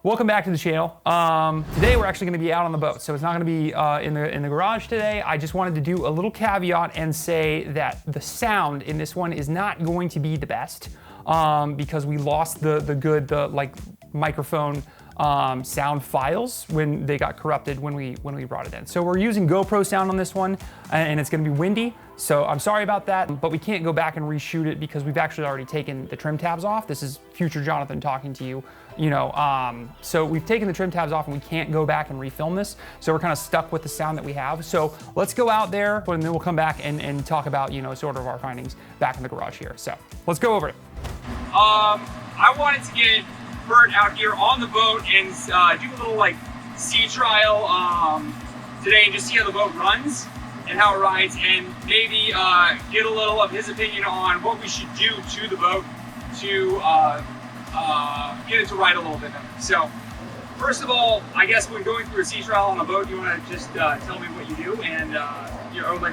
Welcome back to the channel. Today we're actually going to be out on the boat, so it's not going to be in the garage today. I just wanted to do a little caveat and say that the sound in this one is not going to be the best because we lost the microphone sound files when they got corrupted when we brought it in. So we're using GoPro sound on this one, and it's going to be windy. So I'm sorry about that, but we can't go back and reshoot it because we've actually already taken the trim tabs off. This is future Jonathan talking to you. So we've taken the trim tabs off and we can't go back and refilm this. So we're kind of stuck with the sound that we have. So let's go out there and then we'll come back and talk about, sort of our findings back in the garage here. So let's go over it. I wanted to get Bert out here on the boat and do a little sea trial today and just see how the boat runs and how it rides, and maybe get a little of his opinion on what we should do to the boat to get it to ride a little bit better. So, first of all, I guess when going through a sea trial on a boat, you want to just tell me what you do and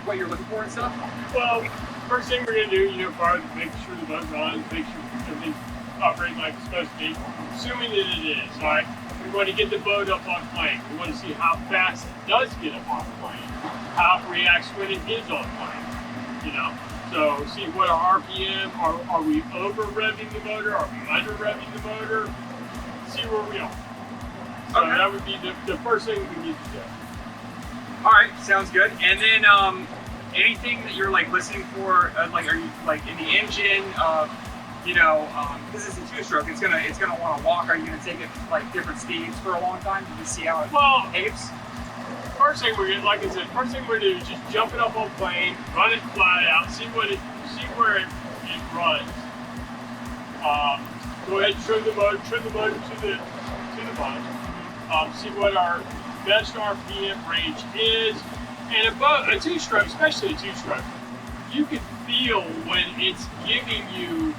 what you're looking for and stuff? Well, first thing we're going to do, probably make sure the boat runs, make sure everything's operating like it's supposed to be, assuming that it is, all right? We want to get the boat up on plane. We want to see how fast it does get up on plane, how it reacts when it is on plane, So see what our RPM, are we over revving the motor, are we under revving the motor, see where we are. So okay. That would be the first thing we need to do. All right, sounds good. And then anything that you're listening for, are you in the engine, because it's a two-stroke, it's gonna want to walk. Are you gonna take it different speeds for a long time to see how it behaves? First thing we're gonna do is just jump it up on plane, run it flat out, see where it runs. Go ahead and trim the motor to the bottom. See what our best RPM range is. And a two-stroke, especially a two-stroke, you can feel when it's giving you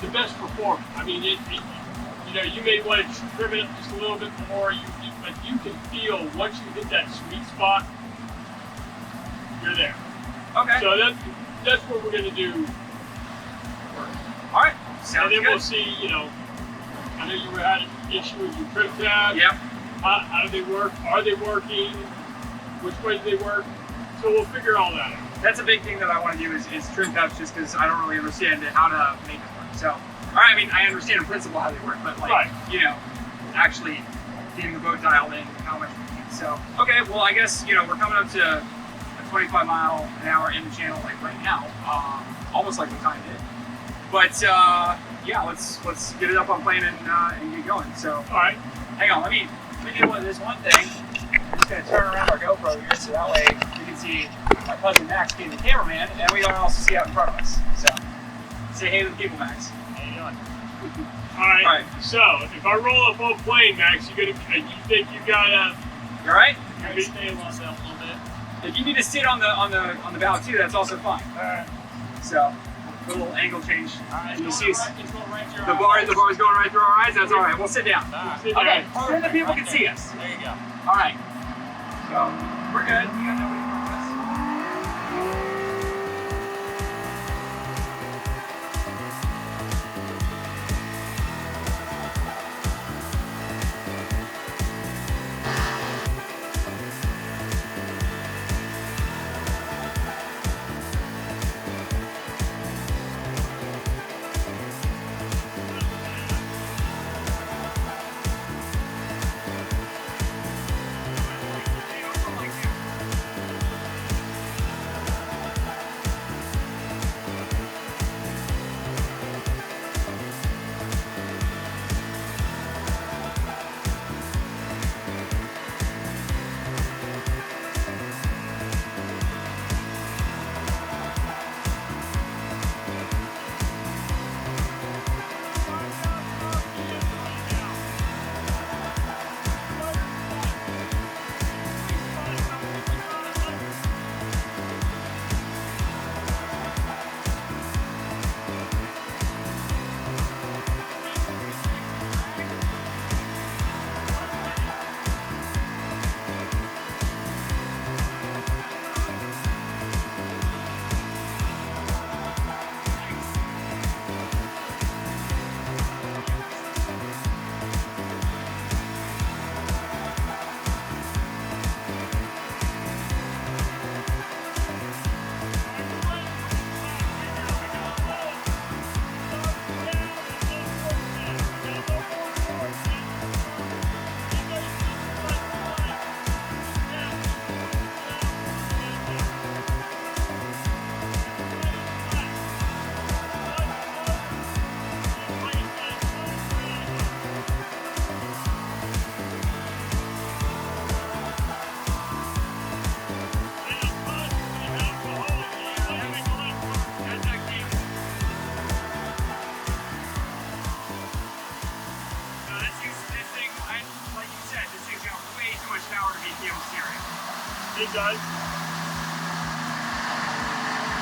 the best performance. I mean, you may want to trim it up just a little bit more, but you can feel once you hit that sweet spot, you're there. Okay. So that's what we're going to do. All right. Sounds good. And then we'll see, I know you had an issue with your trim tabs. Yep. How do they work? Are they working? Which way do they work? So we'll figure all that out. That's a big thing that I want to do is trim tabs, just because I don't really understand how to make it work. So, I mean, I understand in principle how they work, but actually getting the boat dialed in, how much we need. So, okay, well, I guess, we're coming up to a 25 mile an hour in the channel right now, almost like we timed it. But, yeah, let's get it up on plane and get going. So, all right. Hang on, let me do this one thing. I'm just going to turn around our GoPro here so that way we can see my cousin Max being the cameraman, and we can also see out in front of us. So, say hey to the people, Max. How you doing? All right. So, if I roll up on plane, Max, you think you gotta? You all right? Stay a little bit. If you need to sit on the bow too, that's also fine. All right. So, a little angle change. All right. You see Right the bar is going right through our eyes. That's all right. We'll sit down. Okay. Then the people can see us. There you go. All right. So we're good. We got nobody in front of us. it does.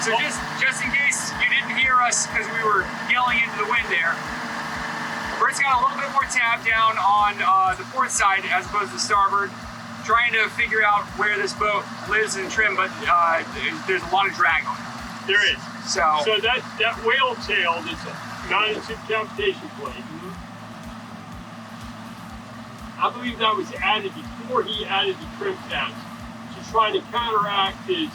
So just in case you didn't hear us because we were yelling into the wind there, Bert's got a little bit more tab down on the port side as opposed to starboard, trying to figure out where this boat lives in trim, but there's a lot of drag on it. There is. So that whale tail that's mounted to the cavitation plate, I believe that was added before he added the trim tabs. She's trying to counteract his.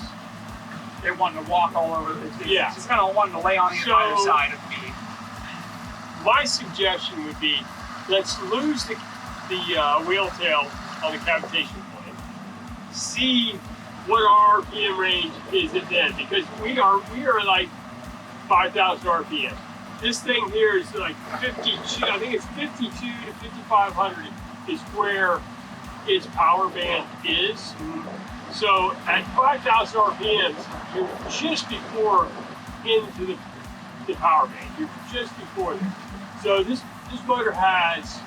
They wanting to walk all over. Yeah. Just kind of wanting to lay on either side of me. My suggestion would be, let's lose the whale tail on the cavitation plate. See what our RPM range is at then, because we are like 5,000 RPM. This thing here is like 52. I think it's 52 to 5,500 is where its power band is. So at 5,000 RPMs, you're just before into the power band. You're just before there. So this motor has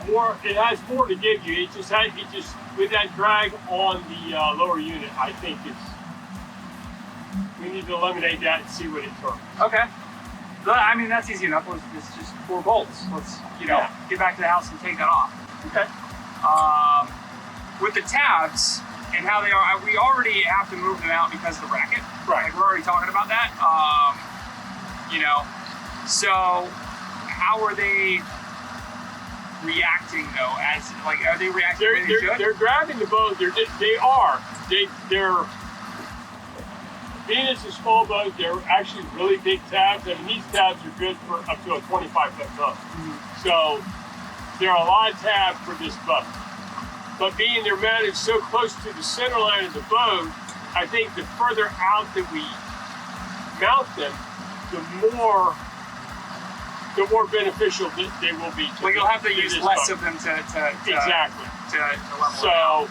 more. It has more to give you. It just with that drag on the lower unit, I think we need to eliminate that and see what it turns. Okay. I mean, that's easy enough. It's just 4 bolts. Let's get back to the house and take that off. Okay. With the tabs and how they are, we already have to move them out because of the bracket. Right. Like we're already talking about that. So how are they reacting though? Are they reacting the way they should? They're grabbing the boat. They're being it's a small boat, they're actually really big tabs. I mean, these tabs are good for up to a 25-foot boat. So there are a lot of tabs for this boat. But being they're mounted so close to the center line of the boat, I think the further out that we mount them, the more beneficial they will be. Well, you'll have to use less of them to exactly to level so. it out.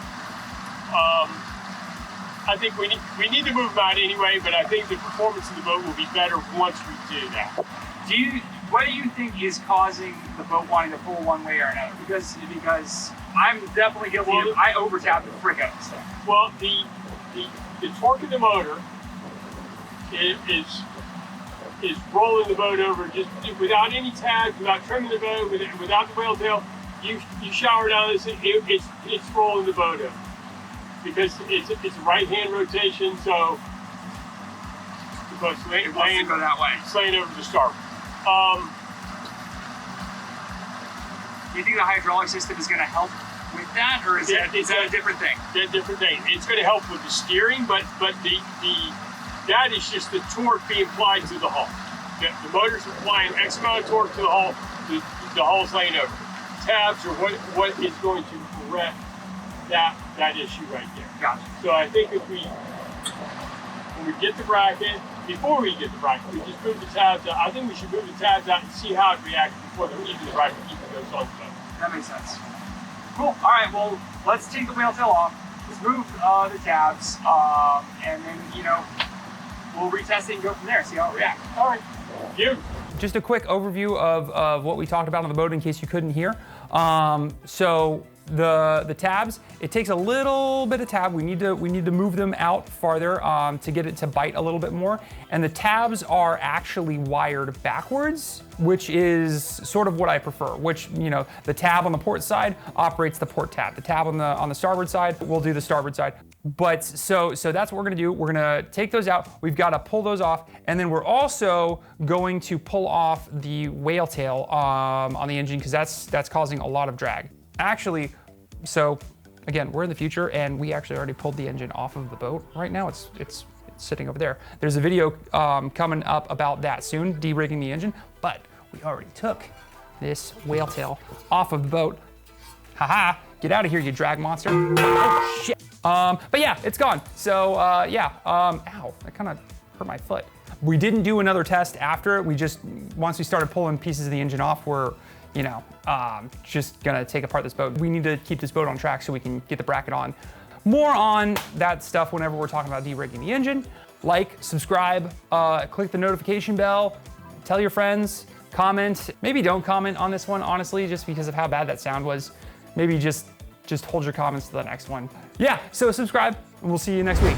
I think we need to move them out anyway, but I think the performance of the boat will be better once we do that. What do you think is causing the boat wanting to pull one way or another? Because I'm definitely guilty of I over-tap the frick out of this thing. Well, the torque of the motor is rolling the boat over just without any tabs, without trimming the boat, without the whale tail. You shower down this, it's rolling the boat over. Because it's a right-hand rotation, so the boat's laying go that way. Slaying over to starboard. Do you think the hydraulic system is going to help with that, or is that a different thing? That's a different thing. It's going to help with the steering, but that is just the torque being applied to the hull. The motor's applying X amount of torque to the hull. The hull's laying over. Tabs are what is going to correct that issue right there. Gotcha. So I think when we get the bracket, before we get the bracket, we just move the tabs out. I think we should move the tabs out and see how it reacts before the bracket even goes on. That makes sense. Cool. All right. Well, let's take the whale tail off. Let's move the tabs, and then we'll retest it and go from there. See how it reacts. All right. You. Just a quick overview of what we talked about on the boat in case you couldn't hear. So the tabs, it takes a little bit of tab. We need to move them out farther to get it to bite a little bit more. And the tabs are actually wired backwards, which is sort of what I prefer, which, the tab on the port side operates the port tab. The tab on the starboard side will do the starboard side. But so that's what we're gonna do. We're gonna take those out. We've gotta pull those off. And then we're also going to pull off the whale tail on the engine because that's causing a lot of drag. Actually, so again, we're in the future and we actually already pulled the engine off of the boat. Right now it's sitting over there. There's a video coming up about that soon, de-rigging the engine, but we already took this whale tail off of the boat. Haha, get out of here, you drag monster. Oh shit. But yeah, it's gone. So ow, that kind of hurt my foot. We didn't do another test after it. Once we started pulling pieces of the engine off, we're just gonna take apart this boat. We need to keep this boat on track so we can get the bracket on. More on that stuff whenever we're talking about de-rigging the engine. Like, subscribe, click the notification bell, tell your friends, comment. Maybe don't comment on this one, honestly, just because of how bad that sound was. Maybe just just hold your comments to the next one. Yeah, so subscribe, and we'll see you next week.